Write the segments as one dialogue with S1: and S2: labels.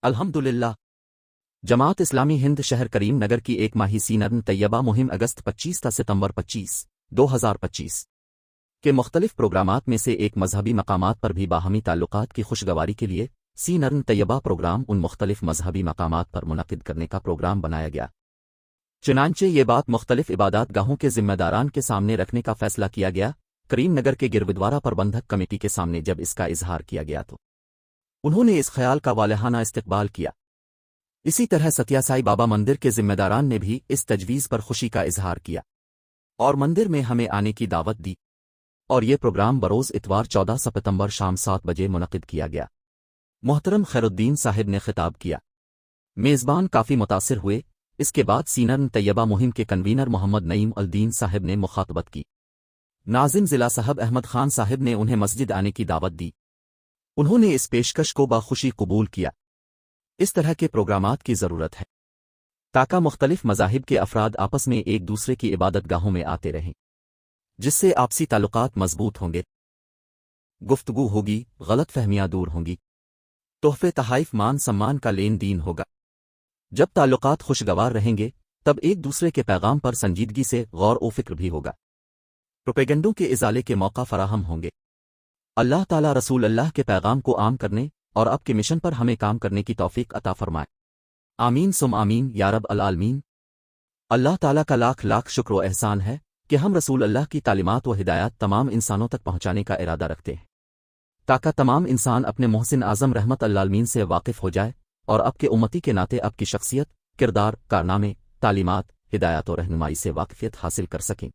S1: अल्हम्दुलिल्लाह। जमात इस्लामी हिंद शहर करीम नगर की एक माही सीनर्न तैयबा मुहिम अगस्त 25 ता सितंबर 25, 2025 के मुख्तलिफ प्रोग्रामात में से एक मजहबी मकामात पर भी बाहमी ताल्लुकात की खुशगवारी के लिए सीनर्न तैयबा प्रोग्राम उन मुख्तलिफ मजहबी मकामात पर मुनक़िद करने का प्रोग्राम बनाया गया। चुनांचे ये बात मुख्तलिफ इबादत गाहों के जिम्मेदारान के सामने रखने का फैसला किया गया। करीम नगर के गिरविद्वारा प्रबंधक कमेटी के सामने जब इसका इजहार किया गया तो उन्होंने इस ख्याल का वालहाना इस्तकबाल किया। इसी तरह सत्यासाई बाबा मंदिर के जिम्मेदारान ने भी इस तजवीज़ पर खुशी का इजहार किया और मंदिर में हमें आने की दावत दी और ये प्रोग्राम बरोज़ इतवार 14 सितंबर शाम 7 बजे मुनक़िद किया गया। मोहतरम खैरुद्दीन साहिब ने खिताब किया। मेज़बान काफ़ी मुतासिर हुए। इसके बाद सीनर्न तैयबा मुहिम के कन्वीनर मोहम्मद नईम अल-दीन साहिब ने मुखातबत की। नाज़िम ज़िला साहब अहमद खान साहिब ने उन्हें मस्जिद आने की दावत दी। उन्होंने इस पेशकश को बाखुशी कबूल किया। इस तरह के प्रोग्रामात की ज़रूरत है ताकि मुख्तलिफ मज़ाहिब के अफराद आपस में एक दूसरे की इबादत गाहों में आते रहें, जिससे आपसी ताल्लुकात मजबूत होंगे, गुफ्तगू होगी, गलत फहमियाँ दूर होंगी, तोहफे तहाइफ मान सम्मान का लेन देन होगा। जब ताल्लुकात खुशगवार रहेंगे तब एक दूसरे के पैगाम पर संजीदगी से गौर व फिक्र भी होगा। प्रोपेगेंडों के इजाले के मौका फराहम होंगे। अल्लाह ताला रसूल अल्लाह के पैगाम को आम करने और आपके मिशन पर हमें काम करने की तौफीक अता फरमाए। आमीन सुम आमीन या रब अल आलमीन। अल्लाह ताला का लाख लाख शुक्र व एहसान है कि हम रसूल अल्लाह की तालीमात व हिदायत तमाम इंसानों तक पहुँचाने का इरादा रखते हैं ताकि तमाम इंसान अपने मोहसिन आज़म रहमत अल आलमीन से वाकिफ़ हो जाए और आपके उम्मती के नाते आपकी शख्सियत, किरदार, कारनामे, तालीमात, हिदायत और रहनुमाई से वाकिफ़ियत हासिल कर सकें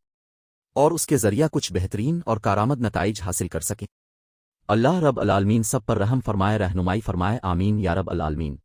S1: और उसके ज़रिया कुछ बेहतरीन और कारामद नताइज हासिल कर सकें। अल्लाह रब अल आलमीन सब पर रहम फरमाए, रहनुमाई फरमाए। आमीन या रब अल आलमीन।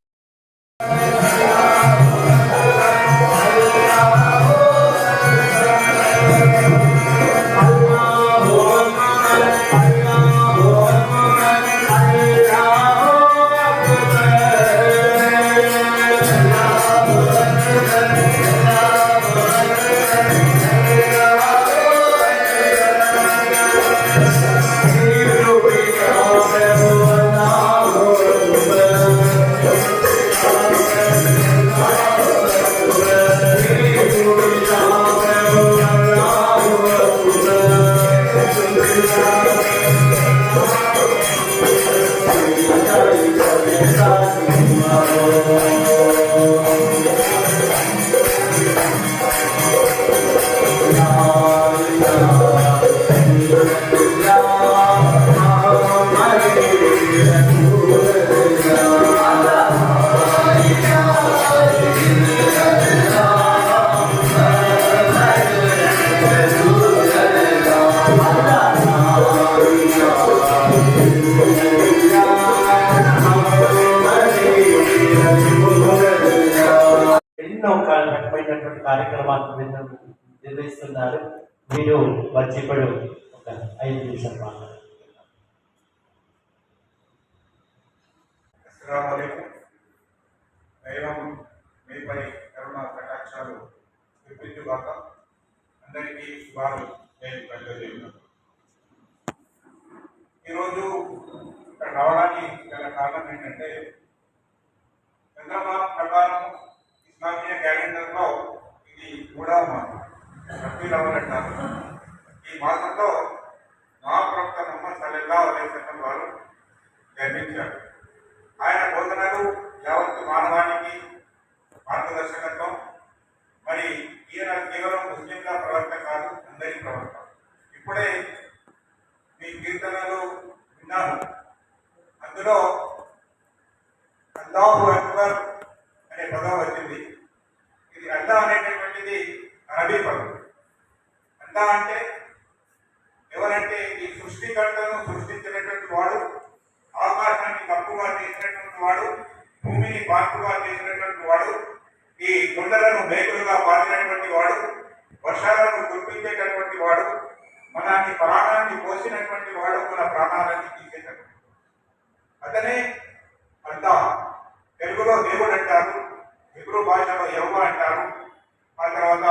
S2: కార్యక్రమాలు నిర్వహిస్తున్నారు. మీరు వచ్చిపడు ఒక 5 నిమిషాలు మాట్లాడండి.
S3: అస్సలాము అలైకుం. దైవం మీపై కరుణ కటాక్షాలు విప్పించుగాక. అందరికీ శుభాలు నేను కలుగజేస్తున్నాను. ఈరోజు ఇక్కడ రావడానికి గల కారణం ఏంటంటే చంద్రమాన ప్రకారం ఇస్లామీయ క్యాలెండర్లో ఇది 3వ మాసం, రబీఉల్ అవల్ అంటారు. ఈ మాసంలో మహాప్రవక్త ముహమ్మద్ సల్లల్లాహు అలైహి వసల్లం వారు జన్మించారు. ఆయన బోధనలు యావత్తు మానవానికి మార్గదర్శకత్వం. మరి ఈయన కేవలం ముస్లింల ప్రవక్త కాదు, అందరి ప్రవక్త. ఇప్పుడే మీ కీర్తనలు విన్నాను. అందులో అల్లాహు అక్బర్ అనే పదం వచ్చింది. ఇది అల్లా అనేటటువంటిది అరబీ పదం. అల్లా అంటే ఎవరంటే ఈ సృష్టికర్తను సృష్టించినటువంటి వాడు, ఆకాశాన్ని తప్పుగా చేసినటువంటి వాడు, భూమిని పార్పుగా చేసినటువంటి వాడు, ఈ కొండలను మేకులుగా పాతినటువంటి వాడు, వర్షాలను కురిపించేటటువంటి వాడు, మనని ప్రాణాన్ని పోసినటువంటి వాడు, మన ప్రాణాలని తీసేటటువంటి అతనే అల్లా. తెలుగులో దేవుడు అంటారు, హిబ్రూ భాషలో యెహోవా అంటారు, ఆ తర్వాత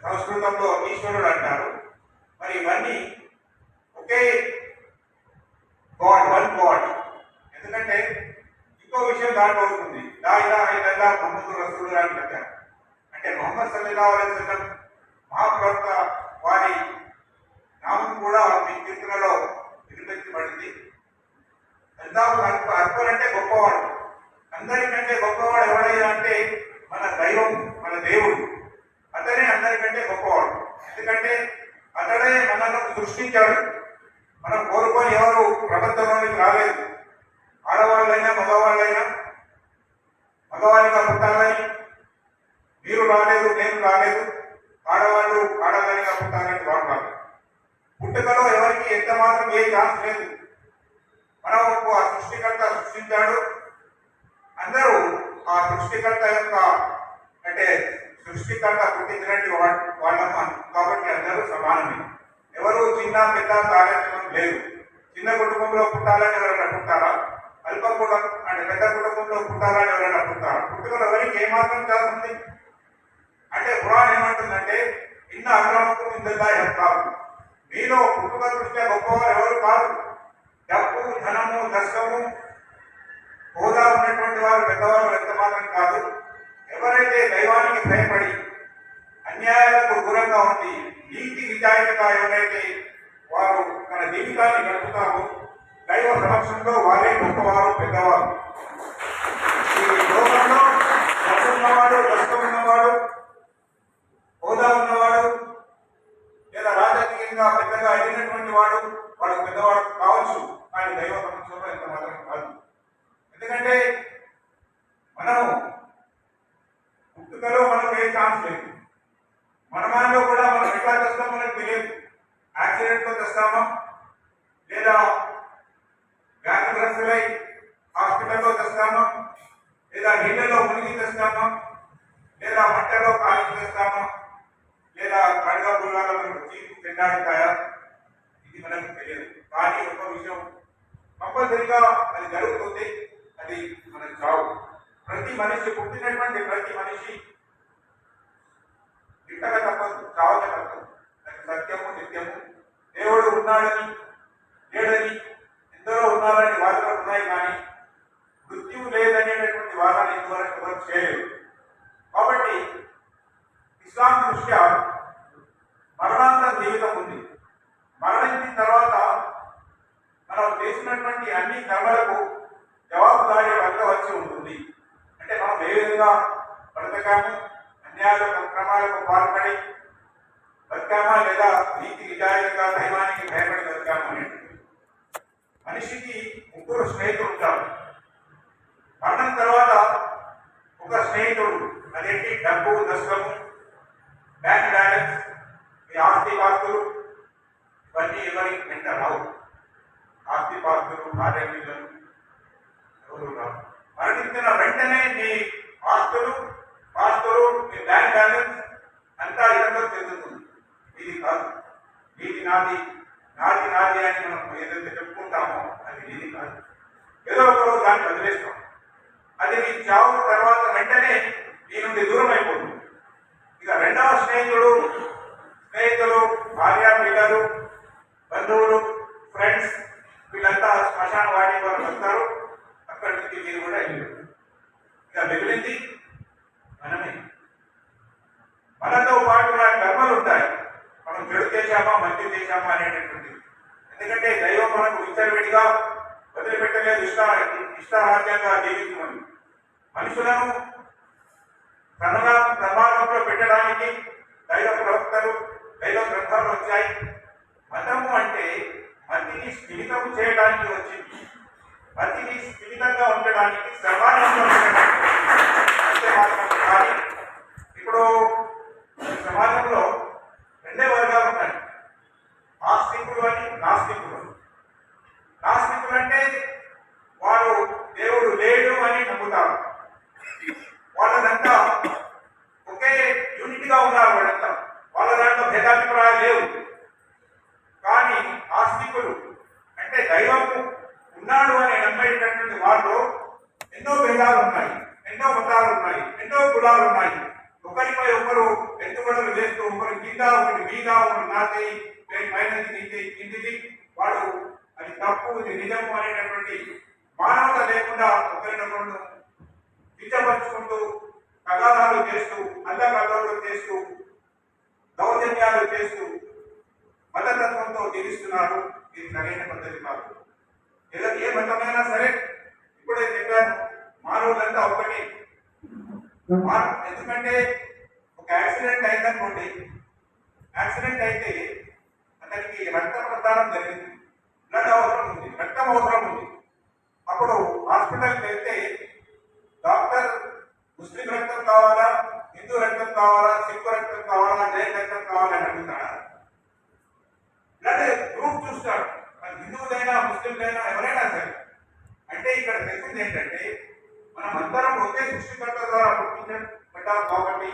S3: సంస్కృతంలో ఈశ్వరుడు అంటారు. మరి ఇవన్నీ ఒకే గాడ్, వన్ గాడ్. ఎందుకంటే ఇంకో విషయం దాంట్లో అవుతుంది లా ఇలాహ ఇల్లల్లాహ్ ముహమ్మదు రసూలుల్లాహ్ అని చెప్పారు. అంటే ముహమ్మద్ సల్లల్లాహు అలైహి వసల్లం మహాప్రవక్త వారి నామం కూడా మీ కీర్తనలో వినిపించబడింది. అల్లాహు అక్బర్ అంటే గొప్పవాడు. అందరికంటే గొప్పవాడు ఎవడైనా అంటే మన దైవం, మన దేవుడు. అతనే అందరికంటే గొప్పవాడు. ఎందుకంటే అతడే మనల్ని సృష్టించాడు. మనం కోరుకొని ఎవరు ప్రపంచంలోనికి రాలేదు. ఆడవాళ్ళైనా మగవాళ్ళైనా మగవాళ్ళిగా పుట్టాలని మీరు రాలేదు, నేను రాలేదు. ఆడవాళ్ళు ఆడవాళ్ళిగా పుట్టాలని వాడు రాలేదు. పుట్టుకలో ఎవరికి ఎంత మాత్రం ఏ ఛాన్స్ లేదు. మనం ఆ సృష్టికర్త సృష్టించాడు. అందరూ ఆ సృష్టికర్త యొక్క అంటే సృష్టికర్త పుట్టించినట్టు వాళ్ళము కాబట్టి అందరూ సమానమే. ఎవరు చిన్న పెద్ద తారతమ్యం లేదు. చిన్న కుటుంబంలో పుట్టాలని ఎవరైనా పుట్టారా? అల్ప కుటుంబం అంటే పెద్ద కుటుంబంలో పుట్టాలని ఎవరైనా పుట్టారా? పుట్టుకలో ఎవరికి ఏమాత్రం ఛాన్స్ ఉంది అంటే ఖురాన్ ఏమంటుందంటే ఇన్న అక్రమకు ఇంతగా చెప్తారు. మీలో పుట్టుక దృష్ట్యా గొప్పవారు ఎవరు కాదు. డబ్బు, ధనము, దశకము, హోదా ఉన్నటువంటి వారు పెద్దవారు ఎంత మాత్రం కాదు. ఎవరైతే దైవానికి భయపడి అన్యాయాలకు దూరంగా ఉండి నీతి నిజాయితీగా ఎవరైతే వారు తన జీవితాన్ని గడుపుతారో దైవ సమక్షంలో వారే గొప్పవారు, పెద్దవారు. ఈ లోకంలో డబ్బు ఉన్నవాడు, దశకం ఉన్నవాడు, హోదా ఉన్నవాడు లేదా రాజకీయంగా పెద్దగా ఎదిగినటువంటి వాడు పెద్దవాడు కావచ్చు. కానీ దైవ సమక్షంలో ఎంత మాత్రం కాదు. ఎందుకంటే మనము పుట్టుకలో మనకు ఏ ఛాన్స్ లేదు. మనమాలో కూడా మనం ఎట్లా తెస్తామో మనకు తెలియదు. యాక్సిడెంట్తో తెస్తామా లేదా వ్యాధిగ్రస్తులై హాస్పిటల్లో తెస్తామా లేదా నీళ్ళలో మునిగి తెస్తామా లేదా మంటలో కాల్చి తెస్తామా లేదా కడగా బుల్లాలో వచ్చి తిండాడుతాయా ఇది మనకు తెలియదు. కానీ ఒక విషయం కంపల్సరిగా అది జరుగుతుంది. అది మన చావు. ప్రతి మనిషి పుట్టినటువంటి ప్రతి మనిషి గిట్టక తప్పదు, చావక తప్పదు. అది సత్యము, నిత్యము. దేవుడు ఉన్నాడని లేడని ఎందరో ఉన్నారని వాదనలు ఉన్నాయి. కానీ మృత్యువు లేదనేటటువంటి వాదన ఇంతవరకు ఎవరు చేయలేదు. కాబట్టి ఇస్లాం దృష్ట్యా మరణాంతర జీవితం ఉంది. మరణించిన తర్వాత మనం చేసినటువంటి అన్ని కర్మలకు జవాబుదారీ వచ్చి ఉంటుంది. అంటే మనం ఏ విధంగా బ్రతకాము, అన్యాయాలకు అక్రమాలకు పాల్పడి బతికామా లేదా నీతి నిజాయితీగా దైవానికి భయపడి బతికామా అనేది. మనిషికి ముగ్గురు స్నేహితులు ఉంటారు. మరణం తర్వాత ఒక స్నేహితుడు అదేంటి డబ్బు, దశకము, బ్యాంక్ బ్యాలెన్స్, మీ ఆస్తి పాస్తులు ఇవన్నీ ఎవరి వెంట రావు. ఆస్తి పాస్తులు, భార్య పిల్లలు ఎవరు రావు. మరణించిన వెంటనే మీ ఆస్తులు, పాస్తులు, మీ బ్యాంక్ బ్యాలెన్స్ అంతా ఇదంతా చెందుతుంది. ఇది కాదు. నీది నాది, నాది నాది అని మనం ఏదైతే చెప్పుకుంటామో అది నీది కాదు. ఏదో ఒక రోజు దాన్ని వదిలేస్తాం. అది నీ చావు తర్వాత వెంటనే నీ నుండి దూరం అయిపోతుంది. ఇక రెండవ స్నేహితులు, భార్య పిల్లలు, బంధువులు, ఫ్రెండ్స్ వీళ్ళంతా శ్మశాన వాడి వారు వస్తారు. అక్కడి నుంచి మీరు కూడా వెళ్ళారు. ఇక మిగిలింది మనమే. మనతో పాటు మన కర్మలు ఉంటాయి. మనం చెడు చేశామా, మంచి చేశామా అనేటటువంటిది. ఎందుకంటే దైవం మనకు విచ్చలవిడిగా వదిలిపెట్టలేదు. ఇష్టారాజ్యంగా జీవించమని మనుషులను ప్రమాదంలో పెట్టడానికి దైవ ప్రవక్తలు, దైవ గ్రంథాలు వచ్చాయి. మతము అంటే మతిని స్థిమితం చేయడానికి వచ్చింది. మతిని స్థిమితంగా ఉండడానికి, సమానంగా ఉండడానికి అంతే మాత్రం. కానీ ఇప్పుడు సమాజంలో రెండే వర్గాలు ఉన్నాయి. ఆస్తికులు అని, నాస్తికులు. నాస్తికులు అంటే వారు దేవుడు లేడు అని నమ్ముతారు. వాళ్ళదంతా ఒకే యూనిట్గా ఉన్నారు. వాళ్ళ దాంట్లో భేదాభిప్రాయాలు లేవు. కానీ ఆస్తికులు అంటే దైవము ఉన్నాడు అని నమ్మేటటువంటి వాళ్ళు ఎన్నో భేదాలు ఉన్నాయి, ఎన్నో మతాలు ఉన్నాయి, ఎన్నో కులాలు ఉన్నాయి. ఒకరిపై ఒకరు ఎత్తుగడలు వేస్తూ ఒకరి కింద, ఒకరి మీద, ఒకరు నాటి పైన కిందిది. వాడు అది తప్పు, ఇది నిజము అనేటటువంటి మానవత లేకుండా ఒకరినొకరు కించపరుచుకుంటూ కగానాలు చేస్తూ అల్లకల్లోలు చేస్తూ దౌర్జన్యాలు చేస్తూ మతతత్వంతో జీవిస్తున్నారు. ఇది సరైన పద్ధతి కాదు. ఏదో ఏ మతమైనా సరే ఇప్పుడే చెప్పాను, మానవులంతా ఒకటి. ఎందుకంటే ఒక యాక్సిడెంట్ అయిందనుకోండి, యాక్సిడెంట్ అయితే అతనికి రక్త ప్రసారం జరిగింది, బ్లడ్ అవసరం ఉంది, రక్తం అవసరం ఉంది. అప్పుడు హాస్పిటల్కి వెళ్తే డాక్టర్ ముస్లిం రక్తం కావాలా, హిందూ రక్తం కావాలా, సిక్కు రక్తం కావాలా, జైన్ రక్తం కావాలని అడుగుతాడా? బ్లడ్ గ్రూప్ చూస్తాడు. అది హిందువులైనా ముస్లింలైనా ఎవరైనా సరే. అంటే ఇక్కడ తెలిసింది ఏంటంటే మనం అందరం ఒకే సృష్టికర్త ద్వారా పుట్టించబడ్డాం కాబట్టి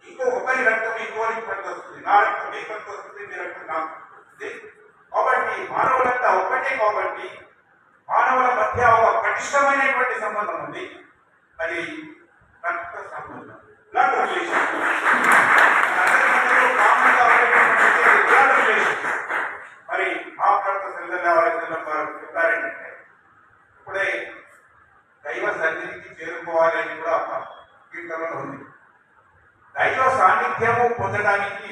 S3: ఇంకో ఒకరి రక్తం ఇంకోరికి పనికి వస్తుంది, నా రక్తం మీ పనికి వస్తుంది, మీ రక్తం నాకు వస్తుంది. కాబట్టి మానవులంతా ఒక్కటే. కాబట్టి మానవుల మధ్య ఒక పటిష్టమైనటువంటి సంబంధం ఉంది, అది రక్త సంబంధం, బ్లడ్ రిలేషన్. మరి ఆ ప్రవక్త సల్లల్లాహు అలైహి వసల్లం వారు చెప్పారేంటంటే ఇప్పుడే దైవ సన్నిధికి చేరుకోవాలి అని కూడా కీర్తనలో ఉంది. దైవ సాన్నిధ్యము పొందడానికి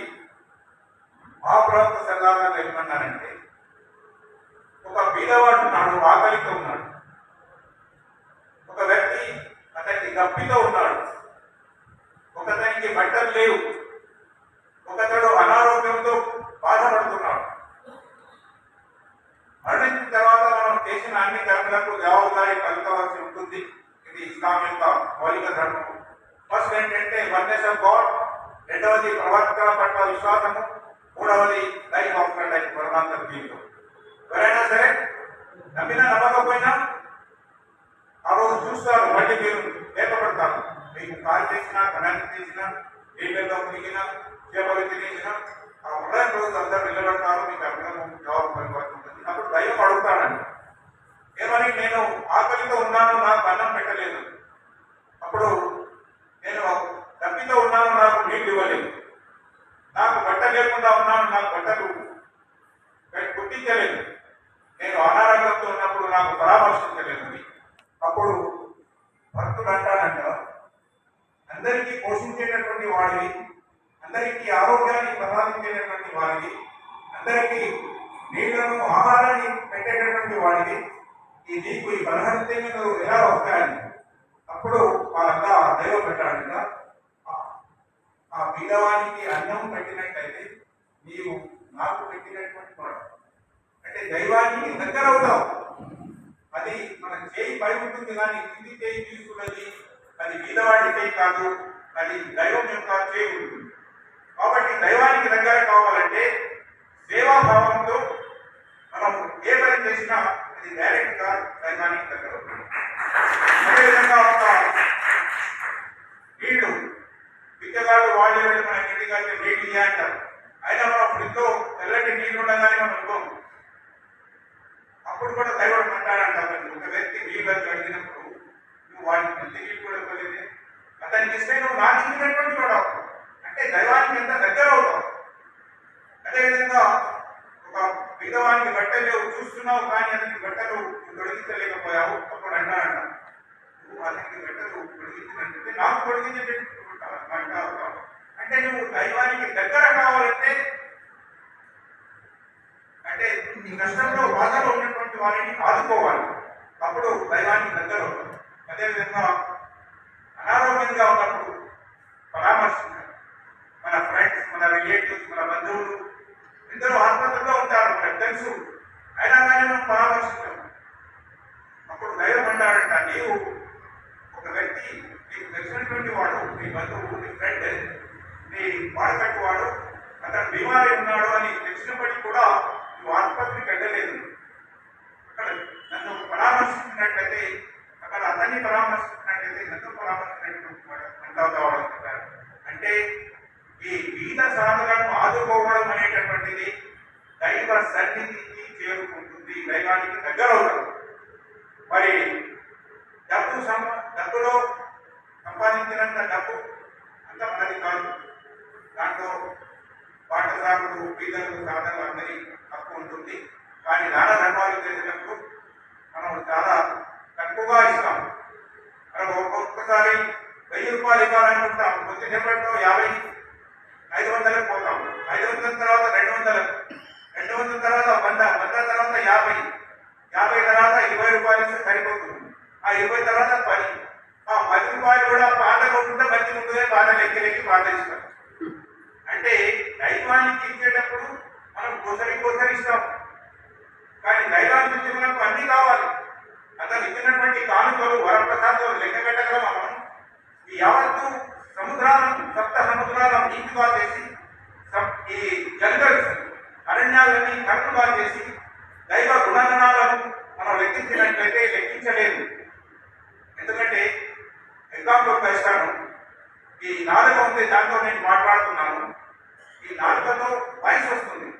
S3: ఆ ప్రవక్త సల్లల్లాహు అలైహి వసల్లం ఏమన్నారంటే, ఒక బీదవాడు ఉన్నాడు, ఆకలితో ఉన్నాడు. ఒక వ్యక్తి అతనికి దప్పితో ఉన్నాడు. ఒకతనికి బట్టలు లేవు. ఒకతడు అనారోగ్యంతో బాధపడుతున్నాడు. మరణించిన తర్వాత మనం చేసిన అన్ని కర్మలకు జవాబుదారీ కలుగవలసి ఉంటుంది. ఇది ఇస్లాం యొక్క మౌలిక ధర్మం. ఫస్ట్ ఏంటంటే వన్నెస్ ఆఫ్ గాడ్, రెండవది ప్రవర్తన పట్ల విశ్వాసము, మూడవది లైఫ్ ఆఫ్టర్ లైఫ్, పరమాత్మ జీవితం. ఎవరైనా సరే నమ్మినా నమ్మకపోయినా ఆ రోజు చూస్తారు, మళ్ళీ మీరు లేపబడతారు. మీకు కాల్ చేసినా, కరెంట్ చేసినా, నీళ్ళలో మునిగినా, చేపలు తినేసినా ఆ ఉదయం రోజు అందరూ నిలబడతారు. మీకు అర్థం జవాబు పడిపోతుంది. అప్పుడు దైవం అడుగుతాడండి, ఏమని? నేను ఆకలితో ఉన్నాను, నాకు అన్నం పెట్టలేదు. అప్పుడు నేను తప్పితో ఉన్నాను, నాకు నీళ్ళు ఇవ్వలేదు. నాకు బట్ట లేకుండా ఉన్నాను, నాకు బట్టలు గుర్తించలేదు. నేను అనారోగ్యంతో ఉన్నప్పుడు నాకు పరామర్శించలేదు. అప్పుడు భక్తుడు అంటాడంట, అందరికీ పోషించేటటువంటి వాడివి, అందరికీ ఆరోగ్యాన్ని ప్రసాదించేటటువంటి వాడివి, అందరికీ నీళ్లను ఆహారాన్ని పెట్టేటటువంటి వాడివి, ఈ నీకు ఈ బలహీనతలు ఎలా వస్తాయని. అప్పుడు వాళ్ళంతా దైవం పెట్టాడంట, ఆ బీదవానికి అన్నం పెట్టినట్లయితే నీవు నాకు పెట్టినటువంటి వాడు. అంటే దైవానికి దగ్గర అవుతావు. అది మన చేయి పై ఉంటుంది కానీ కింది చేయి తీసుకున్నది అది బీదవాడి చేయి కాదు, అది దైవం యొక్క చేయి ఉంటుంది. కాబట్టి దైవానికి దగ్గర కావాలంటే సేవాభావంతో మనం ఏ పని చేసినా అది డైరెక్ట్ గా దైవానికి దగ్గర అవుతుంది. అదేవిధంగా ఒక నీళ్లు బిచ్చగాళ్ళు వాళ్ళు వెళ్ళి మన ఇంటికి నీళ్ళు అంటారు. అయినా మనం ఫ్రిడ్జ్లో తెల్లటి నీళ్లు ఉండగానే మనం ఇవ్వము. అప్పుడు కూడా దైవం అంటాడంట, ఒక వ్యక్తి నీళ్ళు అడిగినప్పుడు నువ్వు వాడికి మంచి నీళ్ళు కూడా ఇవ్వలేదే, అతనికి ఇస్తే నువ్వు నాకు ఇచ్చినటువంటి వాడు. అంటే దైవానికి ఎంత దగ్గర అవుతావు. అదేవిధంగా ఒక బీదవానికి బట్టలు చూస్తున్నావు కానీ అతనికి బట్టలు తొలగించలేకపోయావు. అప్పుడు అంటాడంట, నువ్వు అతనికి బట్టలు తొలగించినట్టు నాకు తొలగించేటట్టు. అంటే నువ్వు దైవానికి దగ్గర కావాలంటే, అంటే ఈ కష్టంలో బాధలో ఉన్నటువంటి వారిని ఆదుకోవాలి. అప్పుడు దైవానికి దగ్గర అవుతాం. అదేవిధంగా అనారోగ్యంగా ఉన్నప్పుడు పరామర్శించాలి. మన ఫ్రెండ్స్, మన రిలేటివ్స్, మన బంధువులు ఎందరో ఆసుపత్రిలో ఉంటారు, మనకు తెలుసు, అయినా కానీ మనం పరామర్శించాము. అప్పుడు దైవం అంటాడంట, నీవు ఒక వ్యక్తి నీకు తెలిసినటువంటి వాడు, నీ బంధువు, నీ ఫ్రెండ్, నీ వాడకట్టు వాడు, అతను బీమారి ఉన్నాడు అని తెలిసినప్పటికీ కూడా నువ్వు ఆసుపత్రికి వెళ్ళలేదు. అక్కడ నన్ను పరామర్శించినట్లయితే, అక్కడ అతన్ని పరామర్శించినట్లయితే నన్ను పరామర్శించినటువంటి వాడు అంటావు చెప్పారు. అంటే ఈ బీద సాధనను ఆదుకోవడం అనేటటువంటిది దైవ సన్నిధికి చేరుకుంటుంది, దైవానికి దగ్గర అవుతుంది. మరి డబ్బులో సంపాదించినంత డబ్బు అంత మనది కాదు. దాంట్లో పాఠశాలలు, బీదలు, సాధనలు అందరి హక్కు ఉంటుంది. కానీ దాన ధర్మాలు చేసినప్పుడు మనం చాలా తక్కువగా ఇస్తాం. మనం ఒక్కొక్కసారి 1000 రూపాయలు ఇవ్వాలనుకుంటాం, కొద్దిసేపట్లో 50, 500 పోతాం. 500 తర్వాత 200, 200 తర్వాత 100, 100 తర్వాత 50, 50 తర్వాత 20 రూపాయలు ఇస్తే సరిపోతుంది. ఆ 20 తర్వాత 10, ఆ 10 రూపాయలు కూడా పాతగా ఉంటే మంచిగా ఉంటుందే, పాత లెక్కలెక్కి పాత ఇస్తాం. అంటే దైవానికి ఇచ్చేటప్పుడు మనం కోసరి ఇస్తాం, కానీ దైవానికి ఇచ్చే మనకు అన్ని కావాలి. అతను ఇచ్చినటువంటి కానుకలు వరప్రసాదాలు లెక్క పెట్టగలమా మనం? ఈ యావత్తు సముద్రాలను, 7 సముద్రాలను నీటిగా చేసి, ఈ జంగల్స్ అరణ్యాలని కరుణుగా చేసి దైవ గుణగణాలను మనం లెక్కించినట్లయితే లెక్కించలేదు. ఎందుకంటే ఎగ్జాంపుల్ ఇస్తాను. ఈ నాలుక ఉంది, దాంతో నేను మాట్లాడుతున్నాను. ఈ నాలుకతో వాయిస్ వస్తుంది.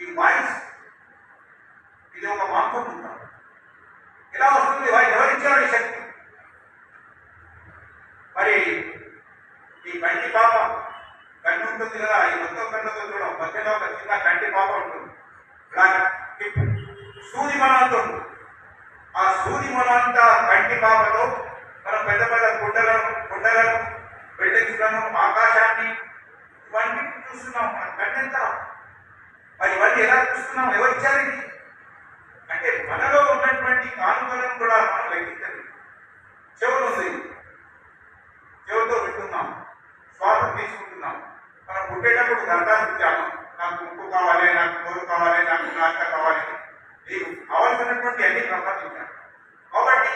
S3: ఈ వాయిస్ ఇది ఒక మాంసం ఉంటాం. ఎలా వస్తుంది వాయిస్? ఎవరిచ్చారు ఈ శక్తి? మరి ఈ కంటి పాప కన్ను ఉంటుంది కదా, ఈ మొత్తం కన్నుతో చూడం, మధ్యలో ఒక చిన్న కంటి పాప ఉంటుంది. సూది మనంతో ఆ సూది మనంత కంటి పాపతో మనం పెద్ద పెద్ద గుడ్డలను బిల్డింగ్స్లను, ఆకాశాన్ని, ఇవన్నీ చూస్తున్నాం. మన కన్నెంత మరి ఇవన్నీ ఎలా చూస్తున్నాం? ఎవరిచ్చారు ఇది? అంటే మనలో ఉన్నటువంటి కానుకలను కూడా మనం లెక్కించండి. చెవులు ఉంది, చెవుతో వింటున్నాం, శ్వాస తీసుకుంటున్నాం. మనం పుట్టేటప్పుడు దరఖాస్తు, నాకు ముక్కు కావాలి, నాకు నోరు కావాలి, నాకు నాక కావాలి, నీకు కావలసినటువంటి అన్ని ప్రసాదించాను. కాబట్టి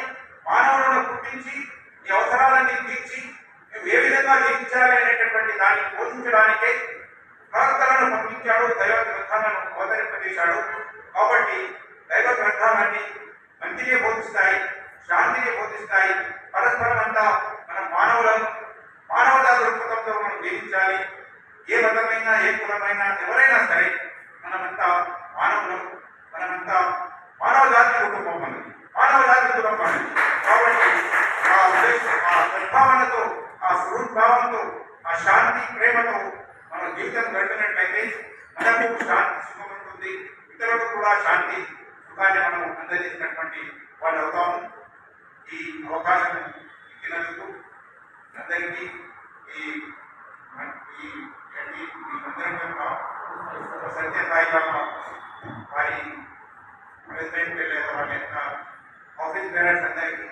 S3: మానవులను పుట్టించి ఈ అవసరాలన్నీ తీర్చి నువ్వు ఏ విధంగా జీవించాలి అనేటటువంటి దాన్ని బోధించడానికే ప్రవక్తలను పంపించాడు, దైవ గ్రంథాలను అవతరింపజేశాడు. కాబట్టి దైవ గ్రంథాలన్నీ మంచిగా బోధిస్తాయి, శాంతిని బోధిస్తాయి. పరస్పరం అంతా మన మానవతా దృక్పథంతో మనం జీవించాలి. ఏ మతమైనా, ఏ కులమైనా, ఎవరైనా సరే మనమంతా మానవులం, మనమంతా మానవ జాతి కుటుంబం అన్నది, మానవ జాతి కుటుంబం అన్నది. కాబట్టి ఆ సద్భావనతో, ఆ సుహృద్భావంతో, ఆ శాంతి ప్రేమతో మన జీవితం గడిపినట్లయితే మనకు శాంతి సుఖం ఉంటుంది, ఇతరులకు కూడా శాంతి సుఖాన్ని మనం అందజేసినటువంటి వాళ్ళు అవుతాము. ఈ అవకాశం ఇచ్చినందుకు అందరికీ ఈ మందిరం యొక్క సత్యసాయి బాబా వారి ప్రెసిడెంట్ లేదా వాళ్ళ యొక్క ఆఫీస్ బేరర్స్ అందరికీ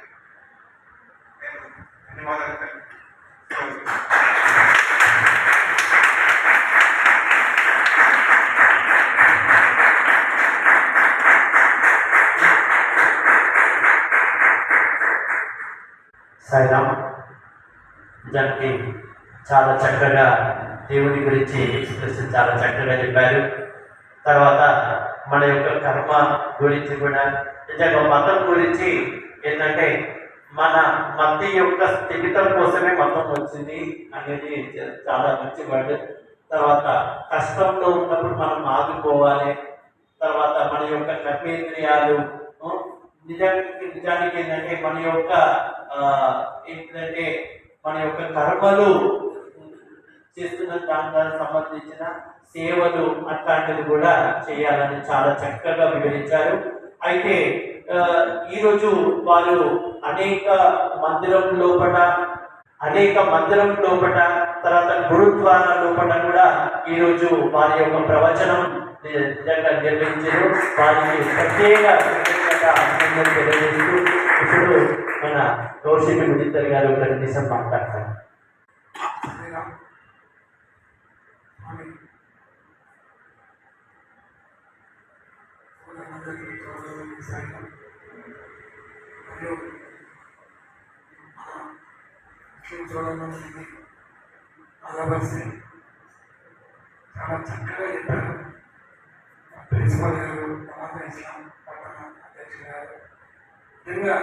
S3: నేను ధన్యవాదాలు తెలుపుతున్నాను.
S2: సాయిరామ్. నిజానికి చాలా చక్కగా దేవుని గురించి ఎక్స్ప్రెషన్ చాలా చక్కగా చెప్పారు. తర్వాత మన యొక్క కర్మ గురించి కూడా, నిజంగా మతం గురించి ఏంటంటే మన మతి యొక్క స్థిమితం కోసమే మతం వచ్చింది అనేది చాలా మంచి వర్డ్. తర్వాత కష్టంలో ఉన్నప్పుడు మనం ఆగిపోవాలి. తర్వాత మన యొక్క కర్మేంద్రియాలు నిజానికి ఏంటంటే మన యొక్క ఏంటంటే మన యొక్క కర్మలు చేస్తున్న దానికి సంబంధించిన సేవలు అట్లాంటివి కూడా చేయాలని చాలా చక్కగా వివరించారు. అయితే ఈరోజు వారు అనేక మందిరం లోపల తర్వాత గురుద్వారా లోపల కూడా ఈరోజు వారి యొక్క ప్రవచనం నిజంగా నిర్వహించారు. వారికి ప్రత్యేక అభినందనలు తెలియజేస్తూ ఇప్పుడు మన కౌశిక్ ముదిత్తర్ గారు ఒక నిమిషం మాట్లాడతారు.
S4: చాలా చక్కగా చెప్పారు. ప్రిన్సిపల్ గారు, ఇస్లాం పట్టణ అధ్యక్షులు గారు, నిజంగా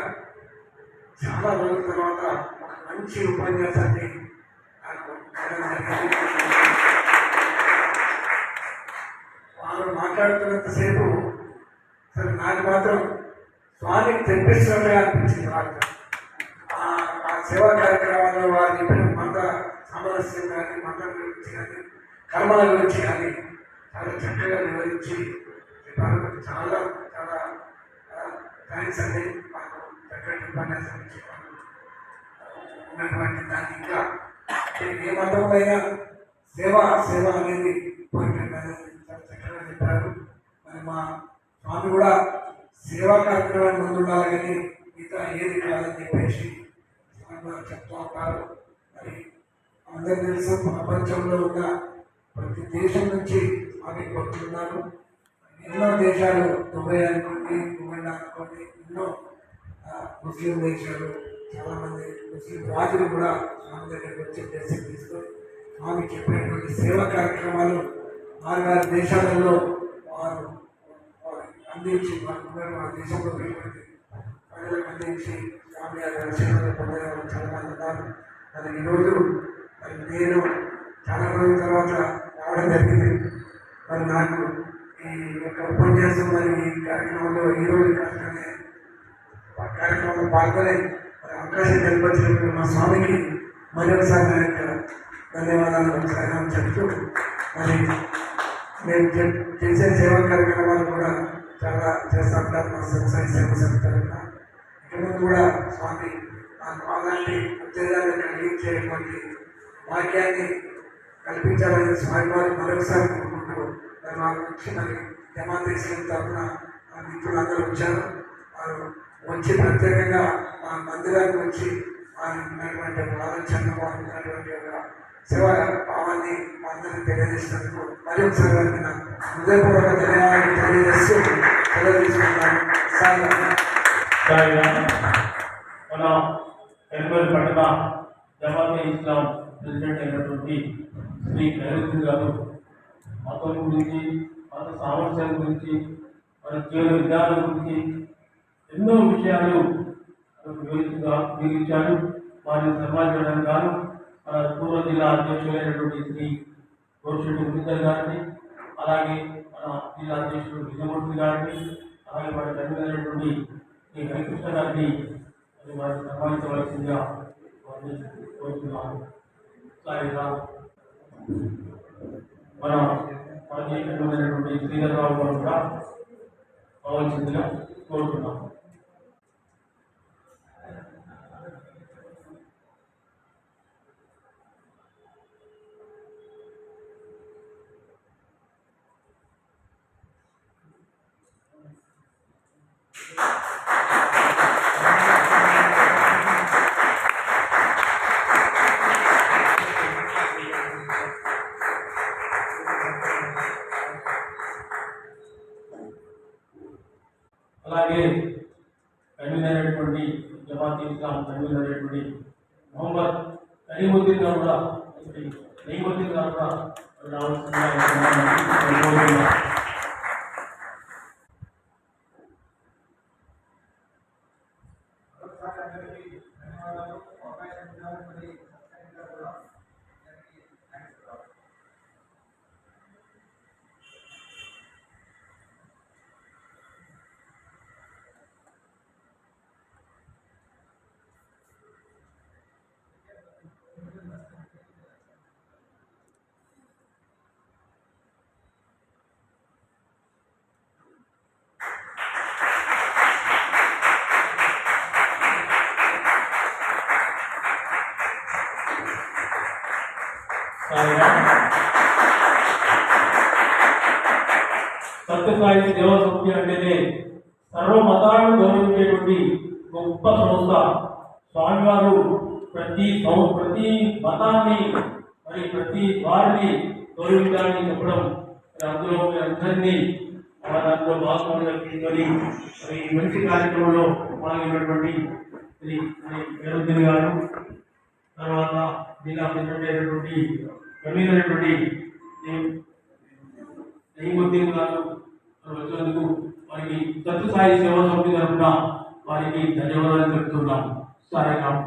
S4: చాలా రోజుల తర్వాత ఒక మంచి ఉపన్యాసాన్ని నాకు వారు మాట్లాడుతున్నంతసేపు సరే నాకు మాత్రం స్వామికి తెప్పిస్తున్నట్టుగా అనిపించింది. నాకు ఆ సేవా కార్యక్రమాల్లో వారు చెప్పిన మత సామరస్యం కానీ, మతం గురించి కానీ, కర్మల గురించి కానీ చాలా చక్కగా వివరించి చెప్పారు. చాలా చాలా థ్యాంక్స్ అండి. మాకు చక్కటి ఉపన్యాసం ఇచ్చేవారు. ఉన్నటువంటి దాన్ని ఇంకా ఏ మతంలో అయినా సేవ సేవ అనేది ఇంపార్టెంట్ అనేది చాలా చక్కగా చెప్పారు. మరి మా స్వామి కూడా సేవా కార్యక్రమాన్ని ముందుండాలి కానీ మిగతా ఏది కాదని చెప్పేసి స్వామి వారు చెప్తూ ఉంటారు. మరి అందరికీ తెలుసు ప్రపంచంలో ఉన్న ప్రతి దేశం నుంచి స్వామి భక్తులు ఉన్నారు. ఎన్నో దేశాలు దుబాయ్ అనుకోండి, దుబాయ్లో అనుకోండి, ఎన్నో ముస్లిం దేశాలు చాలామంది ముస్లిం రాజులు కూడా స్వామి దగ్గరికి వచ్చి బ్లెస్సింగ్ తీసుకొని స్వామి చెప్పినటువంటి సేవా కార్యక్రమాలు వారి దేశాలలో వారు అందించి ఆ దేశంలో ఉన్నటువంటి ప్రజలకు అందించి స్వామి దర్శనాలు పొందేవారు చాలామంది ఉన్నారు. మరి ఈరోజు మరి నేను చాలా రోజుల తర్వాత రావడం జరిగింది. మరి నాకు ఈ యొక్క ఉపన్యాసం మరి ఈ కార్యక్రమంలో ఈరోజు కార్యక్రమంలో పాల్గొనే మరి అవకాశం కల్పించినప్పుడు మా స్వామికి మరొకసారి నా యొక్క ధన్యవాదాలు చెప్తూ మరి మేము చేసే సేవా కార్యక్రమాలు కూడా చాలా చేస్తూ ఉంటారు. మా సంస్థ సేవ సంస్థ ఇక్కడ కూడా స్వామి నాకు అలాంటి ఉత్తేజాన్ని కలిగించేటువంటి వాక్యాన్ని కల్పించాలని స్వామి వారు మరొకసారి కోరుకుంటూ మరి వారు వచ్చి మరి జమాత్ ఇస్లాం తరఫున మిత్రులందరూ వచ్చారు. వారు వచ్చి ప్రత్యేకంగా మా మందిరానికి వచ్చి వారు ఉన్నటువంటి ఆలోచనలు వారు ఉన్నటువంటి ఒక సేవా భావాన్ని మా అందరికీ తెలియజేసినందుకు మరి ఒకసారి వారికి నా హృదయపూర్వక ధన్యవాదాలు తెలియజేస్తూ సెలవు తీసుకుంటాను.
S5: మన ఎల్బల్ పట్టణ జమాతే ఇస్లాం ప్రెసిడెంట్ అయినటువంటి శ్రీ ఖైరుద్దీన్ గారు మతం గురించి, మత సామర్థ్యం గురించి, మన జీవన విధానం గురించి ఎన్నో విషయాలు వివరించారు. వారిని సన్మానించడానికి గాను మన పూర్వ జిల్లా అధ్యక్షులైనటువంటి శ్రీ గోషెట్టి మునిదర్ గారిని, అలాగే మన జిల్లా అధ్యక్షుడు విజయమూర్తి గారిని, అలాగే మన కన్వీనర్ శ్రీ హరికృష్ణ గారిని వారిని సన్మానించవలసిందిగా వారిని కోరుతున్నాను. మన మాజీ కన్వీనర్ శ్రీధర్ రావు గారు కూడా కావాల్సిందిగా కోరుతున్నాము. అలాగే కన్వీనర్ అయినటువంటి జమాత్ ఇస్లాం కన్వీనర్ అయినటువంటి మొహమ్మద్ నయీముద్దీన్ గారు కూడా రావాల్సిందిగా సత్యసాయి సేవా సమితి అంటేనే సర్వ మతాలను గౌరవించేటువంటి గొప్ప సంస్థ. స్వామివారు ప్రతి మతాన్ని మరి ప్రతి వారిని గౌరవించాలని చెప్పడం, అందులో అందరినీ దాంట్లో భాగంగా తీసుకొని మరి ఈ మంచి కార్యక్రమంలో పాల్గొన్నటువంటి శ్రీ ఖైరుద్దీన్ గారు, తర్వాత జిల్లా ప్రెసిడెంట్ అయినటువంటి కన్వీనర్ అయినటువంటి నయీముద్దీన్ గారు వచ్చినందుకు వారికి సత్యసాయి సేవా సమితి తరఫున వారికి ధన్యవాదాలు చెప్తున్నాం. సాయిరామ్.